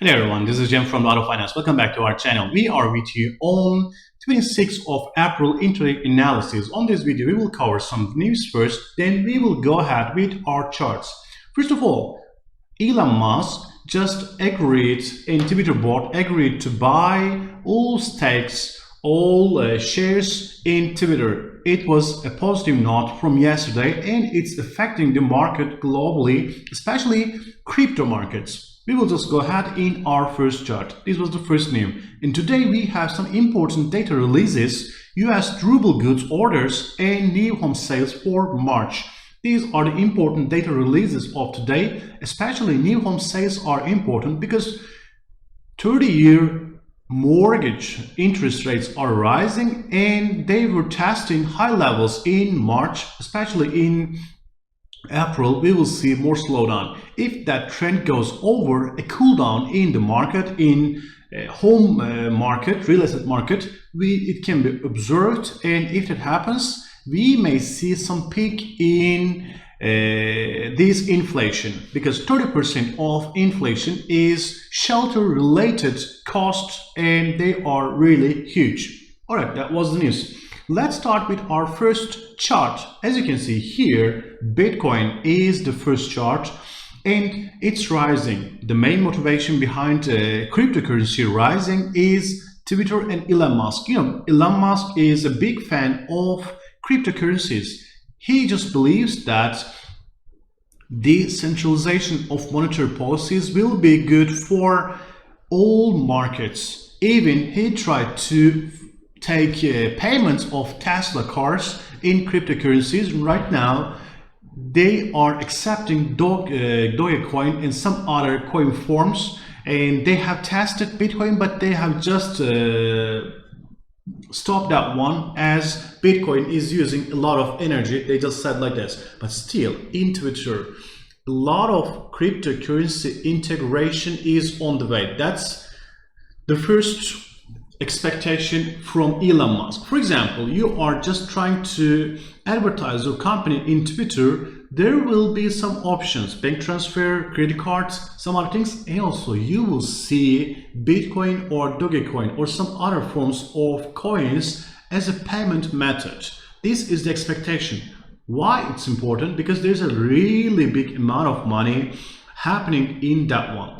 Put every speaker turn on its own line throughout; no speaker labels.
Hello everyone, this is Jim from Auto Finance. Welcome back to our channel. We are with you on 26th of April intraday analysis. On this video, we will cover some news first, then we will go ahead with our charts. First of all, Elon Musk just agreed in Twitter board, agreed to buy all stakes, all shares in Twitter. It was a positive note from yesterday and it's affecting the market globally, especially crypto markets. We will just go ahead in our first chart. This was the first news. And today we have some important data releases, US durable goods orders and new home sales for March. These are the important data releases of today. Especially new home sales are important because 30-year mortgage interest rates are rising and they were testing high levels in March, especially in April. We will see more slowdown. If that trend goes over, a cool down in the market, in home market, real estate market, it can be observed, and if that happens, we may see some peak in this inflation, because 30% of inflation is shelter related costs and they are really huge. All right, that was the news. Let's start with our first chart. As you can see here, Bitcoin is the first chart and it's rising. The main motivation behind cryptocurrency rising is Twitter and Elon Musk. You know, Elon Musk is a big fan of cryptocurrencies. He just believes that decentralization of monetary policies will be good for all markets. Even he tried to take payments of Tesla cars in cryptocurrencies. Right now they are accepting Dogecoin and some other coin forms, and they have tested Bitcoin, but they have just stopped that one as Bitcoin is using a lot of energy. They just said like this. But still, in Twitter, a lot of cryptocurrency integration is on the way. That's the first expectation from Elon Musk. For example, you are just trying to advertise your company in Twitter, there will be some options, bank transfer, credit cards, some other things, and also you will see Bitcoin or Dogecoin or some other forms of coins as a payment method. This is the expectation. Why it's important? Because there's a really big amount of money happening in that one.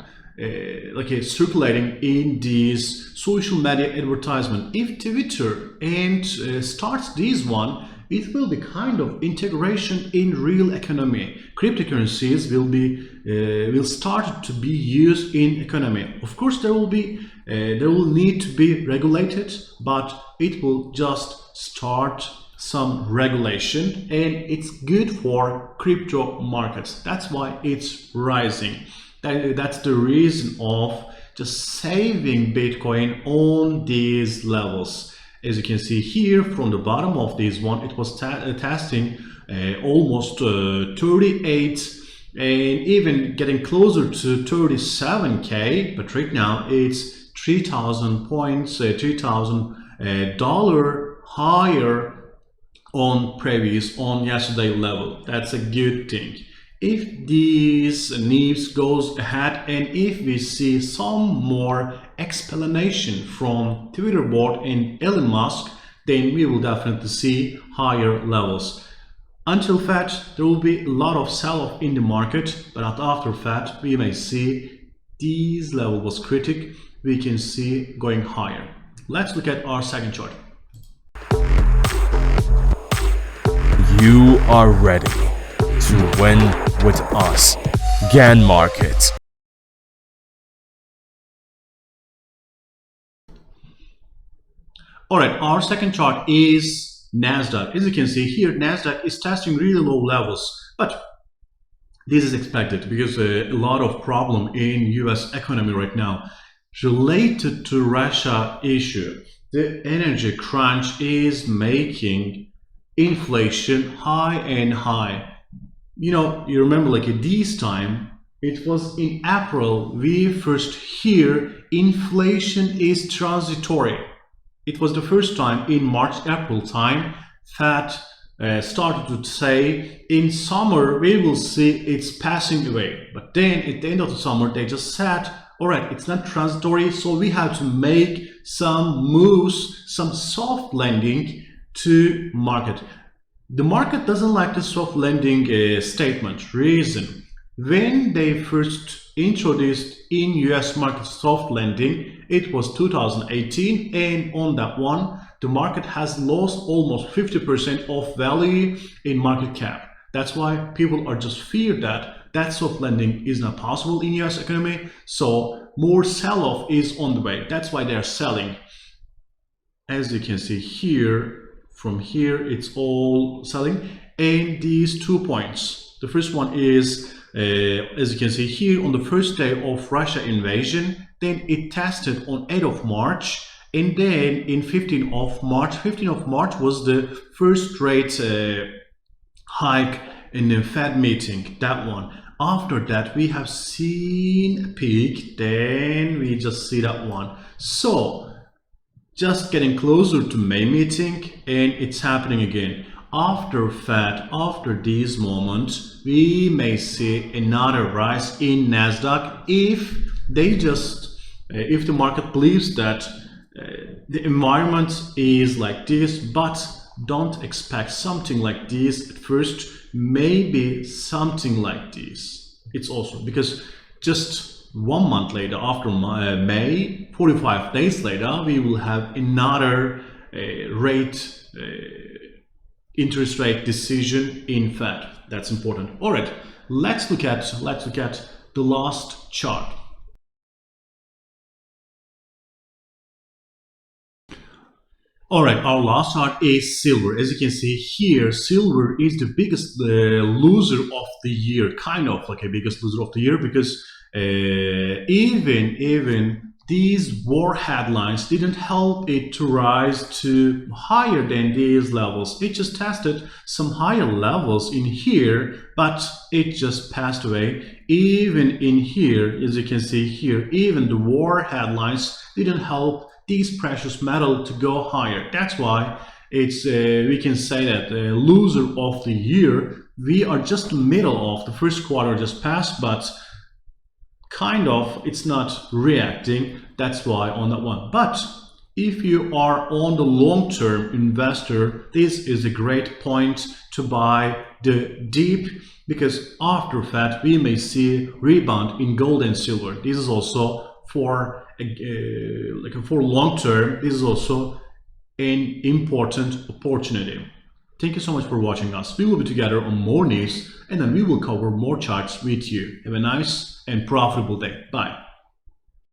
Circulating in these social media advertisement. If Twitter and starts this one, it will be kind of integration in real economy. Cryptocurrencies will start to be used in economy. Of course, there will need to be regulated, but it will just start some regulation, and it's good for crypto markets. That's why it's rising. That's the reason of just saving Bitcoin on these levels. As you can see here from the bottom of this one, it was testing almost 38 and even getting closer to 37k, but right now it's 3,000 points, $3,000 higher on yesterday level. That's a good thing. If these news goes ahead and if we see some more explanation from Twitter board and Elon Musk, then we will definitely see higher levels. Until Fed, there will be a lot of sell-off in the market, but after Fed, we may see this level was critic. We can see going higher. Let's look at our second chart.
You are ready to win with us. GAN Markets.
All right, our second chart is NASDAQ. As you can see here, NASDAQ is testing really low levels, but this is expected because a lot of problem in US economy right now related to Russia issue. The energy crunch is making inflation high and high. You know, you remember like at this time, it was in April, we first hear inflation is transitory. It was the first time in March, April time, Fed started to say in summer we will see it's passing away. But then at the end of the summer, they just said, All right, it's not transitory, so we have to make some moves, some soft landing to market. The market doesn't like the soft landing statement. Reason: when they first introduced in US market soft landing, it was 2018, and on that one, the market has lost almost 50% of value in market cap. That's why people are just feared that soft landing is not possible in US economy. So more sell-off is on the way. That's why they're selling. As you can see here, from here it's all selling. And these 2 points. The first one is, as you can see here, on the first day of Russia invasion, then it tested on 8th of March. And then in 15th of March was the first rate hike in the Fed meeting, that one. After that, we have seen a peak, then we just see that one. So, just getting closer to May meeting, and it's happening again. After Fed, after these moments, we may see another rise in NASDAQ if they just, if the market believes that the environment is like this, but don't expect something like this at first. Maybe something like this. It's also because just 1 month later, after May, 45 days later, we will have another interest rate decision in Fed. That's important. All right, let's look at the last chart. All right, our last chart is silver. As you can see here, silver is the biggest loser of the year, kind of like a biggest loser of the year, because even these war headlines didn't help it to rise to higher than these levels. It just tested some higher levels in here, but it just passed away. Even in here, as you can see here, even the war headlines didn't help these precious metal to go higher. That's why it's we can say that the loser of the year. We are just middle of the first quarter just passed, but kind of it's not reacting. That's why on that one. But if you are on the long-term investor, this is a great point to buy the dip, because after that we may see rebound in gold and silver. This is also for for long term, this is also an important opportunity. Thank you so much for watching us. We will be together on more news, and then we will cover more charts with you. Have a nice and profitable day. Bye.